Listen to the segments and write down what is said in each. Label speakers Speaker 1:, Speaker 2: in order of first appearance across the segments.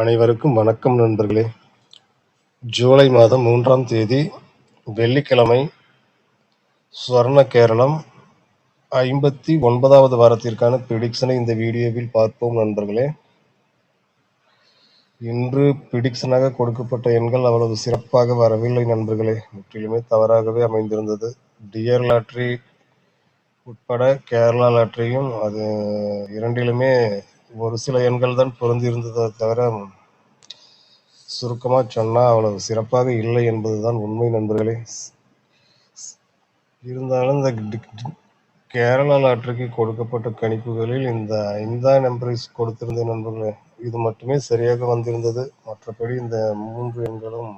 Speaker 1: அனைவருக்கும் வணக்கம் நண்பர்களே. ஜூலை மாதம் 3ஆம் தேதி வெள்ளிக்கிழமை, ஸ்வர்ண கேரளம் 59வது வாரத்திற்கான ப்ரிடிக்ஷனை இந்த வீடியோவில் பார்ப்போம் நண்பர்களே. இன்று ப்ரிடிக்ஷனாக கொடுக்கப்பட்ட எண்கள் அவ்வளவு சிறப்பாக வரவில்லை நண்பர்களே, முற்றிலுமே தவறாகவே அமைந்திருந்தது. டியர் லாட்ரி உட்பட கேரளா லாட்டரியும் அது இரண்டிலுமே ஒரு சில எண்கள் தான் பொருந்தியிருந்ததை தவிர சுருக்கமாக சொன்னால் அவ்வளவு சிறப்பாக இல்லை என்பதுதான் உண்மை நண்பர்களே. இருந்தாலும் இந்த கேரளா லாட்டரிக்கு கொடுக்கப்பட்ட கணிப்புகளில் இந்த 5ஆம் நம்பரை கொடுத்திருந்த நண்பர்களே, இது மட்டுமே சரியாக வந்திருந்தது. மற்றபடி இந்த 3 எண்களும்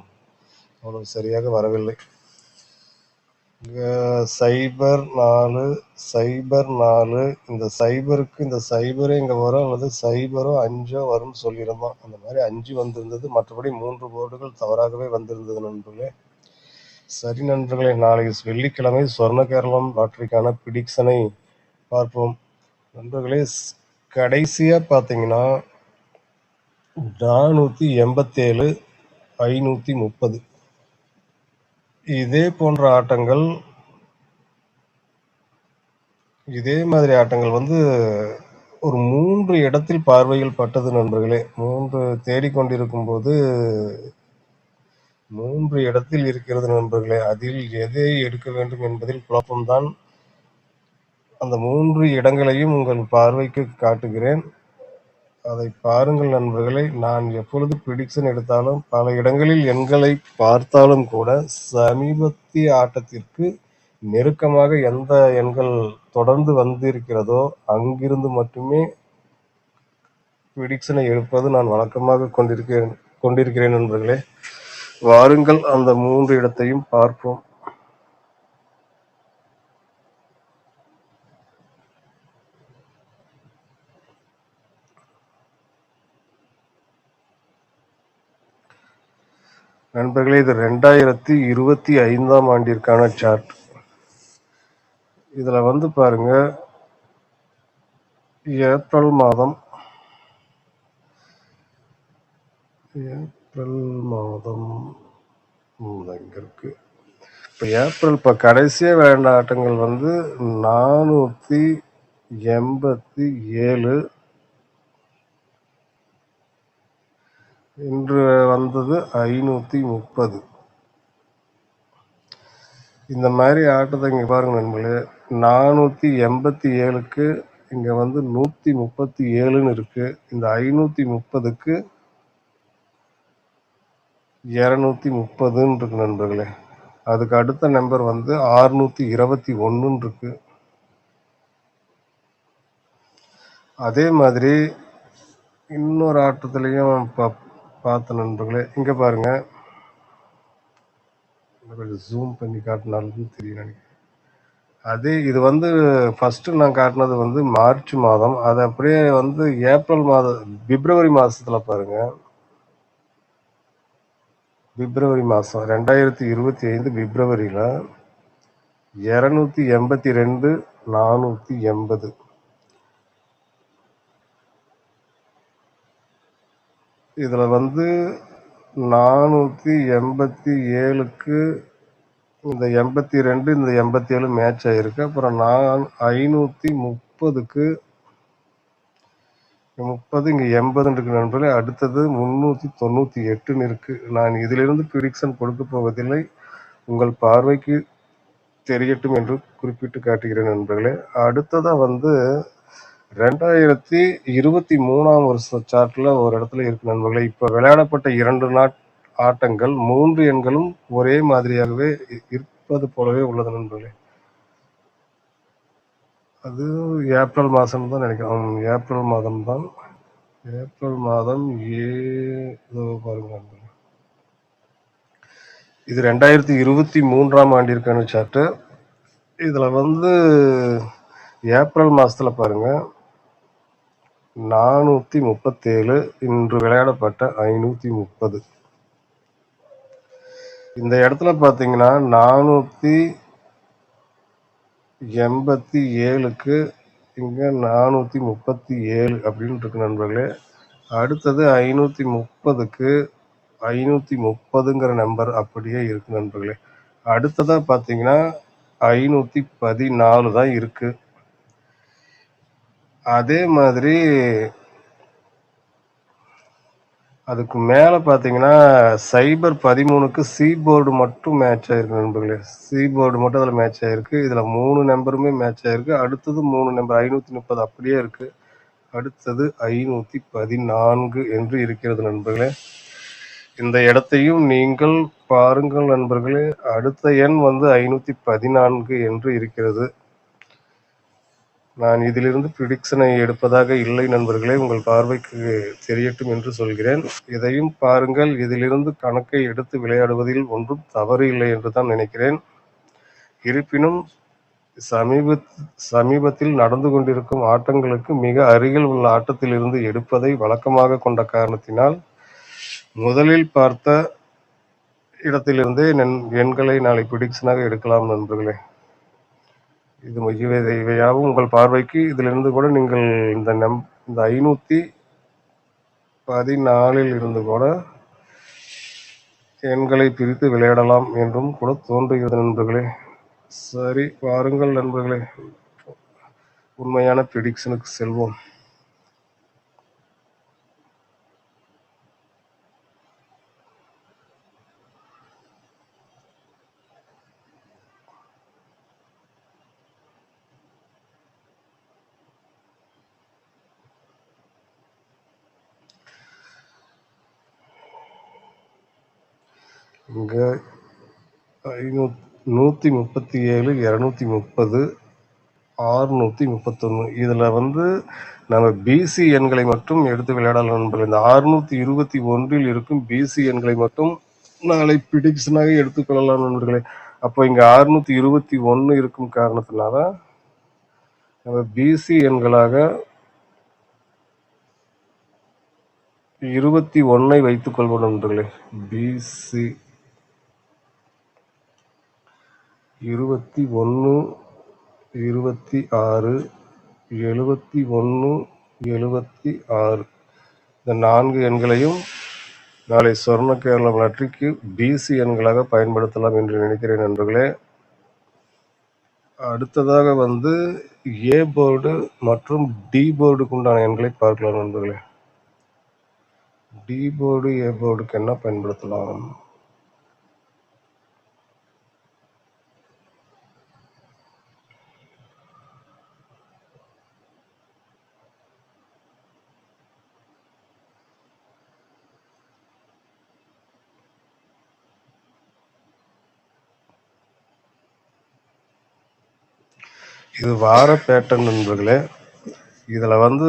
Speaker 1: அவ்வளவு சரியாக வரவில்லை. சைபர் 4 இந்த சைபருக்கு இந்த சைபரே இங்கே வரும் அல்லது சைபரோ 5 வரும்னு சொல்லியிருந்தோம். அந்த மாதிரி 5 வந்திருந்தது. மற்றபடி 3 போர்டுகள் தவறாகவே வந்திருந்தது நண்பர்களே. சரி நண்பர்களே, நாளை வெள்ளிக்கிழமை ஸ்வர்ண கேரளம் லாட்டரிக்கான ப்ரிடிக்ஷனை பார்ப்போம் நண்பர்களே. கடைசியாக பார்த்தீங்கன்னா 487, 530 இதே மாதிரி ஆட்டங்கள் வந்து ஒரு 3 இடத்தில் பார்வையில் பட்டது நண்பர்களே. 3 தேடிக்கொண்டிருக்கும் போது 3 இடத்தில் இருக்கிறது நண்பர்களே. அதில் எதை எடுக்க வேண்டும் என்பதில் குழப்பம்தான். அந்த 3 இடங்களையும் உங்கள் பார்வைக்கு காட்டுகிறேன், அதை பாருங்கள் நண்பர்களே. நான் எப்பொழுது ப்ரிடிக்ஷன் எடுத்தாலும் பல இடங்களில் எண்களை பார்த்தாலும் கூட சமீபத்திய ஆட்டத்திற்கு நெருக்கமாக எந்த எண்கள் தொடர்ந்து வந்திருக்கிறதோ அங்கிருந்து மட்டுமே ப்ரிடிக்ஷனை எடுப்பது நான் வழக்கமாக கொண்டிருக்கிறேன் நண்பர்களே. வாருங்கள் அந்த 3 இடத்தையும் பார்ப்போம். நண்பர்களே, இது 2025ஆம் ஆண்டிற்கான சார்ட். இதில் வந்து பாருங்க, ஏப்ரல் மாதம் இங்க இருக்கு. இப்போ கடைசியாக விளையாண்ட ஆட்டங்கள் வந்து 487, இன்று வந்தது 530. இந்த மாதிரி ஆட்டத்தை இங்கே பாருங்க நண்பர்களே. 487க்கு இங்கே வந்து 137ன்னு இருக்கு. இந்த 530க்கு 230ன்னு இருக்கு நண்பர்களே. அதுக்கு அடுத்த நம்பர் வந்து 621ன்னு இருக்கு. அதே மாதிரி இன்னொரு ஆட்டத்துலையும் பார்த்த நண்பர்களே, இங்கே பாருங்க, கொஞ்சம் ஜூம் பண்ணி காட்டினாலும் தெரியும் நினைக்கிறேன். அதே இது வந்து ஃபஸ்ட்டு நான் காட்டினது வந்து மார்ச் மாதம், அது அப்படியே வந்து பிப்ரவரி மாதத்தில் பாருங்க. பிப்ரவரி மாதம் 2025 பிப்ரவரியில் 282, 480. இதில் வந்து 487க்கு இந்த 82 இந்த 87 மேட்ச் ஆகிருக்கு. அப்புறம் 530க்கு 30 இங்கே 80 இருக்கு நண்பர்களே. அடுத்தது 398ன்னு இருக்கு. நான் இதிலிருந்து ப்ரிடிக்ஷன் கொடுக்க போவதில்லை, உங்கள் பார்வைக்கு தெரியட்டும் என்று குறிப்பிட்டு காட்டுகிறேன் நண்பர்களே. அடுத்ததாக வந்து 2023ஆம் வருஷ சார்ட்ல ஒரு இடத்துல இருக்கு நண்பர்களே. இப்போ விளையாடப்பட்ட 2 ஆட்டங்கள் 3 எண்களும் ஒரே மாதிரியாகவே இருப்பது போலவே உள்ளது நண்பர்களே. அது ஏப்ரல் மாதம் தான் நினைக்கிறேன். ஏப்ரல் மாதம் தான். ஏப்ரல் மாதம் பாருங்க நண்பர்களே, இது 2023ஆம் ஆண்டிற்கான சார்ட்டு. இதில் வந்து ஏப்ரல் மாதத்தில் பாருங்க, 437, இன்று விளையாடப்பட்ட 530. இந்த இடத்துல பார்த்தீங்கன்னா 487க்கு இங்கே 437 அப்படின்னு இருக்கு நண்பர்களே. அடுத்தது 530க்கு 530ங்கிற நம்பர் அப்படியே இருக்கு நண்பர்களே. அடுத்ததா பார்த்தீங்கன்னா 514 தான் இருக்கு. அதே மாதிரி அதுக்கு மேலே பார்த்தீங்கன்னா சைபர் 13க்கு சி போர்டு மட்டும் மேட்ச் ஆயிருக்கு நண்பர்களே. சி போர்டு மட்டும் அதில் மேட்ச் ஆயிருக்கு. இதில் 3 நம்பருமே மேட்ச் ஆயிருக்கு. அடுத்தது 3 நம்பர் 530 அப்படியே இருக்கு. அடுத்தது 514 என்று இருக்கிறது நண்பர்களே. இந்த இடத்தையும் நீங்கள் பாருங்கள் நண்பர்களே. அடுத்த எண் வந்து 514 என்று இருக்கிறது. நான் இதிலிருந்து ப்ரிடிக்ஷனை எடுப்பதாக இல்லை நண்பர்களே, உங்கள் பார்வைக்கு தெரியட்டும் என்று சொல்கிறேன். இதையும் பாருங்கள். இதிலிருந்து கணக்கை எடுத்து விளையாடுவதில் ஒன்றும் தவறு இல்லை என்று தான் நினைக்கிறேன். இருப்பினும் சமீபத்தில் நடந்து கொண்டிருக்கும் ஆட்டங்களுக்கு மிக அருகில் உள்ள ஆட்டத்தில் இருந்து எடுப்பதை வழக்கமாக கொண்ட காரணத்தினால் முதலில் பார்த்த இடத்திலிருந்தே எண்களை நாளை ப்ரிடிக்ஷனாக எடுக்கலாம் நண்பர்களே. இவையாவும் உங்கள் பார்வைக்கு. இதிலிருந்து கூட நீங்கள் இந்த 514 இருந்து கூட எண்களை பிரித்து விளையாடலாம் என்றும் கூட தோன்றுகிறது நண்பர்களே. சரி, வாருங்கள் நண்பர்களே, உண்மையான ப்ரிடிக்ஷனுக்கு செல்வோம். இங்க 137, 230, 631. இதுல வந்து நம்ம பிசி எண்களை மட்டும் எடுத்து விளையாடலாம் நண்பர்கள். இந்த 621 இருக்கும் பிசி எண்களை மட்டும் நாளை ப்ரிடிக்ஷனாக எடுத்துக்கொள்ளலாம் நண்பர்களே. அப்போ இங்க 621 இருக்கும் காரணத்தினால நம்ம பிசி எண்களாக 21 வைத்துக் கொள்வோம் நண்பர்களே. பிசி 21, 26, 71, 76 இந்த 4 எண்களையும் நாளை சொர்ண கேரளம் லாட்டரிக்கு பிசி எண்களாக பயன்படுத்தலாம் என்று நினைக்கிறேன் நண்பர்களே. அடுத்ததாக வந்து ஏ போர்டு மற்றும் டி போர்டுக்கு உண்டான எண்களை பார்க்கலாம் நண்பர்களே. டி போர்டு ஏ போர்டுக்கு என்ன பயன்படுத்தலாம்? இது வார பேட்டர்ன் நண்பர்களே. இதுல வந்து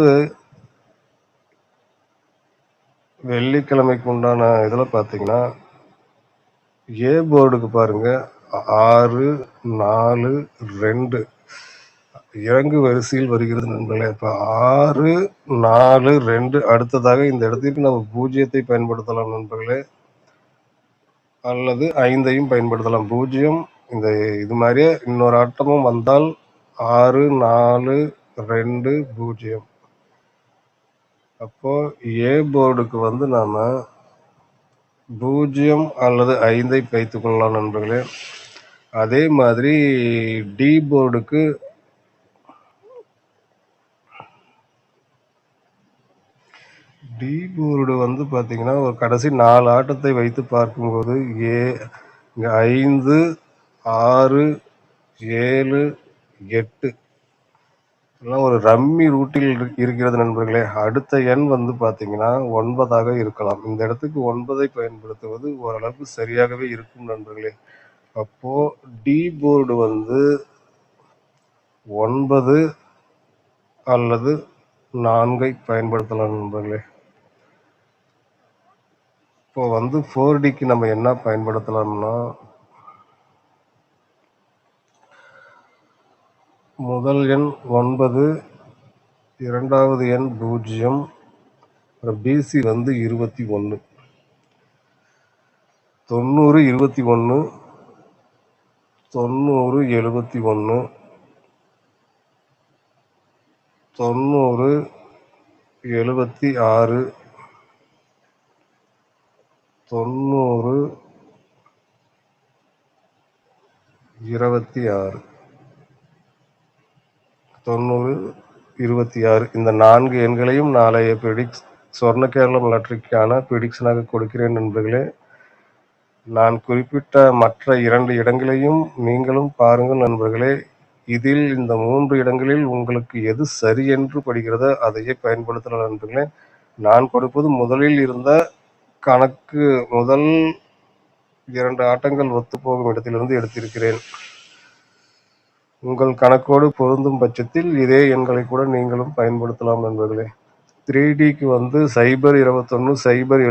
Speaker 1: வெள்ளிக்கிழமைக்கு உண்டான இதுல பாத்தீங்கன்னா ஏ போர்டுக்கு பாருங்க 6, 4, 2 இறங்கு வரிசையில் வருகிறது நண்பர்களே. இப்ப 6, 4, 2 அடுத்ததாக இந்த இடத்திற்கு நம்ம 0 பயன்படுத்தலாம் நண்பர்களே, அல்லது 5 பயன்படுத்தலாம். 0 இந்த இது மாதிரியே இன்னொரு ஆட்டமும் வந்தால் 6, 4, 2, 0. அப்போ ஏ போர்டுக்கு வந்து நாம 0 அல்லது 5 வைத்துக் கொள்ளலாம் நண்பர்களே. அதே மாதிரி டி போர்டுக்கு வந்து பாத்தீங்கன்னா ஒரு கடைசி 4 ஆட்டத்தை வைத்து பார்க்கும்போது 5, 6, 7, 8 எல்லாம் ஒரு ரம்மி ரூட்டில் இருக்கிறது நண்பர்களே. அடுத்த எண் வந்து பாத்தீங்கன்னா 9 இருக்கலாம். இந்த இடத்துக்கு 9 பயன்படுத்துவது ஓரளவுக்கு சரியாகவே இருக்கும் நண்பர்களே. அப்போ டி போர்டு வந்து 9 அல்லது 4 பயன்படுத்தலாம் நண்பர்களே. இப்போ வந்து 4டிக்கு நம்ம என்ன பயன்படுத்தலாம்னா, முதல் எண் 9, இரண்டாவது எண் 0, பிசி வந்து 21, 90, 21, 90, 71, 90, 76, 90, 26, 90, 26 இந்த 4 எண்களையும் நாளைய சொர்ண கேரளம் லாட்டரிக்கான ப்ரிடிக்ஷனாக கொடுக்கிறேன் நண்பர்களே. நான் குறிப்பிட்ட மற்ற 2 இடங்களையும் நீங்களும் பாருங்கள் நண்பர்களே. இதில் இந்த 3 இடங்களில் உங்களுக்கு எது சரி என்று படுகிறதோ அதையே பயன்படுத்தலாம் நண்பர்களே. நான் கொடுப்பது முதலில் இருந்த கணக்கு, முதல் 2 ஆட்டங்கள் ஒத்துப்போகும் இடத்திலிருந்து எடுத்திருக்கிறேன். உங்கள் கணக்கோடு பொருந்தும் பட்சத்தில் இதே எண்களை கூட நீங்களும் பயன்படுத்தலாம் நண்பர்களே. 3Dக்கு 021, 071,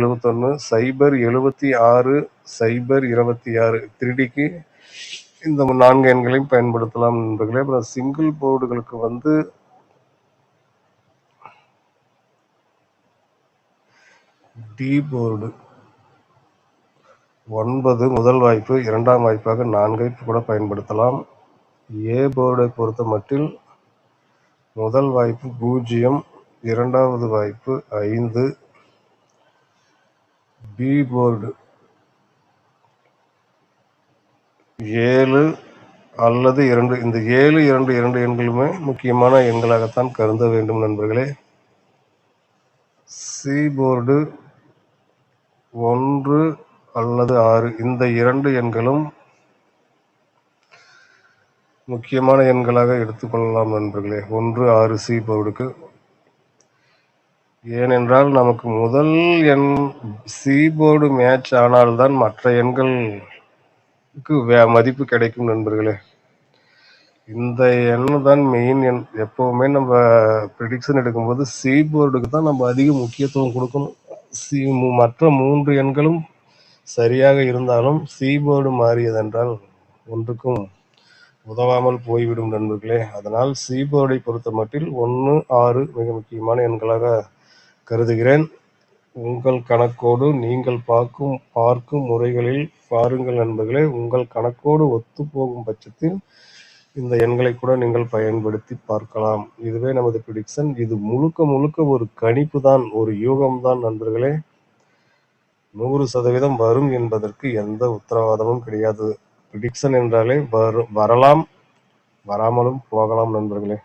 Speaker 1: 076, 026 3Dக்கு இந்த 4 எண்களையும் பயன்படுத்தலாம் நண்பர்களே. அப்புறம் சிங்கிள் போர்டுகளுக்கு டி போர்டு 9 முதல் வாய்ப்பு, 2ஆம் வாய்ப்பாக 4ஐ கூட பயன்படுத்தலாம். ஏ போர்டை பொறுத்த மட்டில் முதல் வாய்ப்பு 0, 2வது வாய்ப்பு 5. பி போர்டு 7 அல்லது 2. இந்த 7, 2 எண்களுமே முக்கியமான எண்களாகத்தான் கருத வேண்டும் நண்பர்களே. சி போர்டு 1 அல்லது 6. இந்த 2 எண்களும் முக்கியமான எண்களாக எடுத்துக்கொள்ளலாம் நண்பர்களே. 1, 6 சி போர்டுக்கு. ஏனென்றால் நமக்கு முதல் எண் சி போர்டு மேட்ச் ஆனால்தான் மற்ற எண்களுக்கு மதிப்பு கிடைக்கும் நண்பர்களே. இந்த எண்ணு தான் மெயின் எண். எப்பவுமே நம்ம ப்ரிடிக்ஷன் எடுக்கும்போது சி போர்டுக்கு தான் நம்ம அதிக முக்கியத்துவம் கொடுக்கணும். மற்ற 3 எண்களும் சரியாக இருந்தாலும் சி போர்டு மாறியதென்றால் ஒன்றுக்கும் உதவாமல் போய்விடும் நண்பர்களே. அதனால் சி போர்டை பொறுத்த மட்டில் 1, 6 மிக முக்கியமான எண்களாக கருதுகிறேன். உங்கள் கணக்கோடு நீங்கள் பார்க்கும் முறைகளில் பாருங்கள் நண்பர்களே. உங்கள் கணக்கோடு ஒத்து போகும் பட்சத்தில் இந்த எண்களை கூட நீங்கள் பயன்படுத்தி பார்க்கலாம். இதுவே நமது ப்ரிடிக்ஷன். இது முழுக்க ஒரு கணிப்பு தான், ஒரு யூகம்தான் நண்பர்களே. 100% வரும் என்பதற்கு எந்த உத்தரவாதமும் கிடையாது. ப்ரிடிக்ஷன் என்றாலே வரலாம், வராமலும் போகலாம் நண்பர்களே.